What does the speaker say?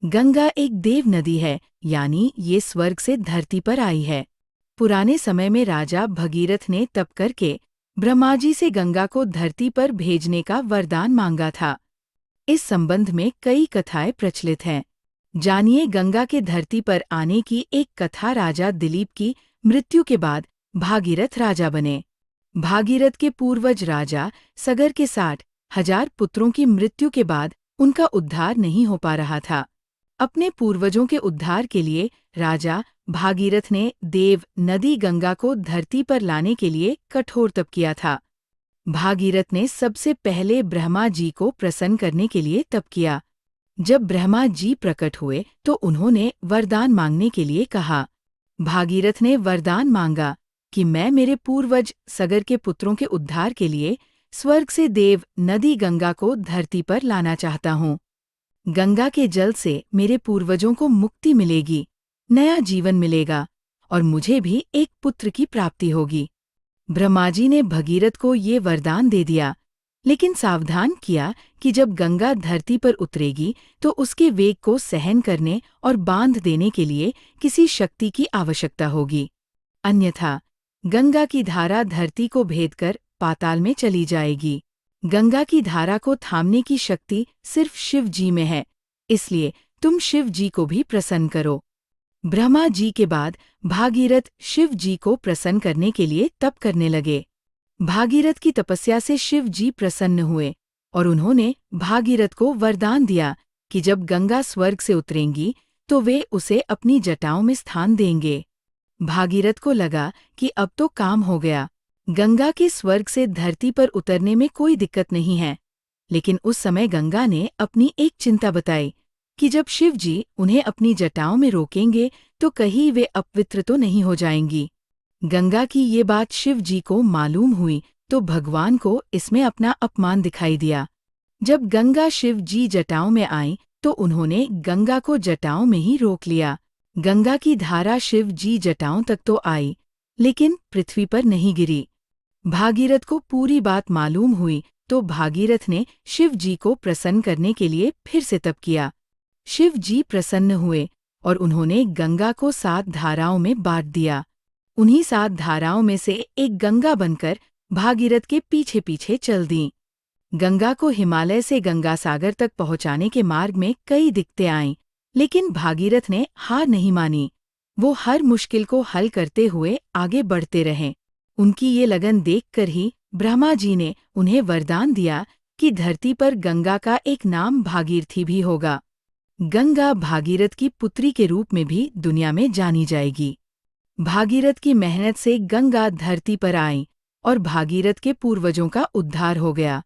गंगा एक देव नदी है, यानी ये स्वर्ग से धरती पर आई है। पुराने समय में राजा भगीरथ ने तप करके ब्रह्मा जी से गंगा को धरती पर भेजने का वरदान मांगा था। इस संबंध में कई कथाएं प्रचलित हैं। जानिए गंगा के धरती पर आने की एक कथा। राजा दिलीप की मृत्यु के बाद भागीरथ राजा बने। भागीरथ के पूर्वज राजा सगर के 60,000 पुत्रों की मृत्यु के बाद उनका उद्धार नहीं हो पा रहा था। अपने पूर्वजों के उद्धार के लिए राजा भागीरथ ने देव नदी गंगा को धरती पर लाने के लिए कठोर तप किया था। भागीरथ ने सबसे पहले ब्रह्मा जी को प्रसन्न करने के लिए तप किया। जब ब्रह्मा जी प्रकट हुए तो उन्होंने वरदान मांगने के लिए कहा। भागीरथ ने वरदान मांगा कि मैं मेरे पूर्वज सगर के पुत्रों के उद्धार के लिए स्वर्ग से देव नदी गंगा को धरती पर लाना चाहता हूँ। गंगा के जल से मेरे पूर्वजों को मुक्ति मिलेगी, नया जीवन मिलेगा और मुझे भी एक पुत्र की प्राप्ति होगी। ब्रह्मा जी ने भगीरथ को ये वरदान दे दिया, लेकिन सावधान किया कि जब गंगा धरती पर उतरेगी तो उसके वेग को सहन करने और बांध देने के लिए किसी शक्ति की आवश्यकता होगी, अन्यथा गंगा की धारा धरती को भेदकर पाताल में चली जाएगी। गंगा की धारा को थामने की शक्ति सिर्फ शिव जी में है, इसलिए तुम शिव जी को भी प्रसन्न करो। ब्रह्मा जी के बाद भागीरथ शिव जी को प्रसन्न करने के लिए तप करने लगे। भागीरथ की तपस्या से शिव जी प्रसन्न हुए और उन्होंने भागीरथ को वरदान दिया कि जब गंगा स्वर्ग से उतरेंगी तो वे उसे अपनी जटाओं में स्थान देंगे। भागीरथ को लगा कि अब तो काम हो गया, गंगा के स्वर्ग से धरती पर उतरने में कोई दिक्कत नहीं है। लेकिन उस समय गंगा ने अपनी एक चिंता बताई कि जब शिव जी उन्हें अपनी जटाओं में रोकेंगे तो कहीं वे अपवित्र तो नहीं हो जाएंगी। गंगा की ये बात शिव जी को मालूम हुई तो भगवान को इसमें अपना अपमान दिखाई दिया। जब गंगा शिव जी जटाओं में आई तो उन्होंने गंगा को जटाओं में ही रोक लिया। गंगा की धारा शिव जी जटाओं तक तो आई, लेकिन पृथ्वी पर नहीं गिरी। भागीरथ को पूरी बात मालूम हुई तो भागीरथ ने शिव जी को प्रसन्न करने के लिए फिर से तप किया। शिव जी प्रसन्न हुए और उन्होंने गंगा को 7 धाराओं में बांट दिया। उन्हीं 7 धाराओं में से एक गंगा बनकर भागीरथ के पीछे पीछे चल दी। गंगा को हिमालय से गंगा सागर तक पहुंचाने के मार्ग में कई दिक्कतें आईं, लेकिन भागीरथ ने हार नहीं मानी। वो हर मुश्किल को हल करते हुए आगे बढ़ते रहे। उनकी ये लगन देखकर ही ब्रह्मा जी ने उन्हें वरदान दिया कि धरती पर गंगा का एक नाम भागीरथी भी होगा। गंगा भागीरथ की पुत्री के रूप में भी दुनिया में जानी जाएगी। भागीरथ की मेहनत से गंगा धरती पर आई और भागीरथ के पूर्वजों का उद्धार हो गया।